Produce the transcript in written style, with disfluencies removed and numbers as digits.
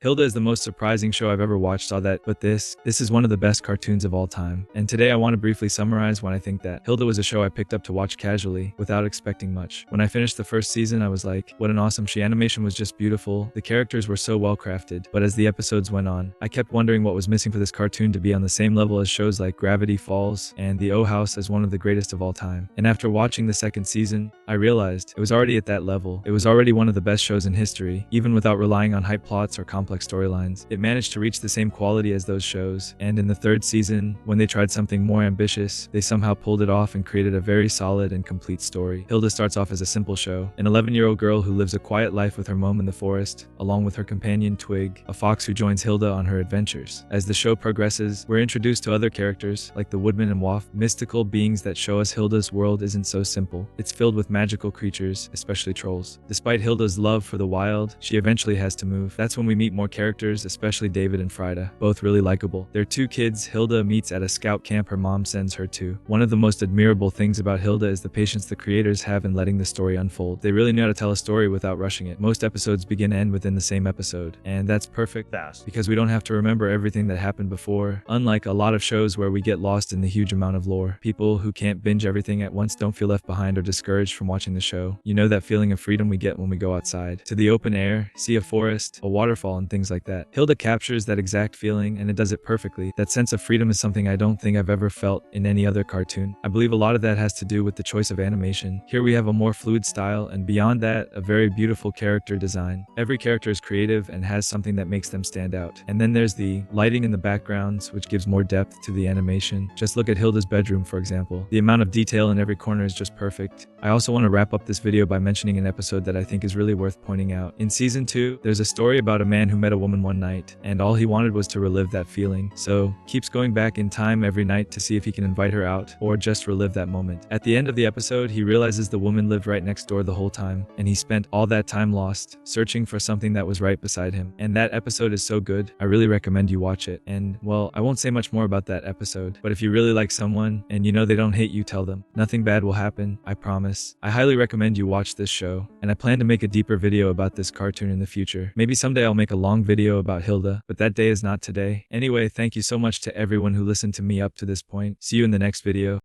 Hilda is the most surprising show I've ever watched, all that, but this is one of the best cartoons of all time. And today I want to briefly summarize when I think that. Hilda was a show I picked up to watch casually, without expecting much. When I finished the first season, I was like, what an awesome show. Animation was just beautiful, the characters were so well crafted, but as the episodes went on, I kept wondering what was missing for this cartoon to be on the same level as shows like Gravity Falls and The O House as one of the greatest of all time. And after watching the second season, I realized it was already at that level. It was already one of the best shows in history, even without relying on hype plots or complex storylines. It managed to reach the same quality as those shows, and in the third season, when they tried something more ambitious, they somehow pulled it off and created a very solid and complete story. Hilda starts off as a simple show, an 11-year-old girl who lives a quiet life with her mom in the forest, along with her companion Twig, a fox who joins Hilda on her adventures. As the show progresses, we're introduced to other characters, like the Woodman and Waff, mystical beings that show us Hilda's world isn't so simple. It's filled with magical creatures, especially trolls. Despite Hilda's love for the wild, she eventually has to move. That's when we meet more characters, especially David and Frida, both really likable. Their two kids Hilda meets at a scout camp her mom sends her to. One of the most admirable things about Hilda is the patience the creators have in letting the story unfold. They really know how to tell a story without rushing it. Most episodes begin and end within the same episode, and that's perfect because we don't have to remember everything that happened before. Unlike a lot of shows where we get lost in the huge amount of lore, people who can't binge everything at once don't feel left behind or discouraged from watching the show. You know that feeling of freedom we get when we go outside to the open air, see a forest, a waterfall, and things like that. Hilda captures that exact feeling, and it does it perfectly. That sense of freedom is something I don't think I've ever felt in any other cartoon. I believe a lot of that has to do with the choice of animation. Here we have a more fluid style, and beyond that, a very beautiful character design. Every character is creative and has something that makes them stand out. And then there's the lighting in the backgrounds, which gives more depth to the animation. Just look at Hilda's bedroom, for example. The amount of detail in every corner is just perfect. I also want to wrap up this video by mentioning an episode that I think is really worth pointing out. In season 2, there's a story about a man who met a woman one night, and all he wanted was to relive that feeling. So, keeps going back in time every night to see if he can invite her out, or just relive that moment. At the end of the episode, he realizes the woman lived right next door the whole time, and he spent all that time lost, searching for something that was right beside him. And that episode is so good, I really recommend you watch it. And, well, I won't say much more about that episode, but if you really like someone, and you know they don't hate you, tell them. Nothing bad will happen, I promise. I highly recommend you watch this show, and I plan to make a deeper video about this cartoon in the future. Maybe someday I'll make a long video about Hilda, but that day is not today. Anyway, thank you so much to everyone who listened to me up to this point. See you in the next video.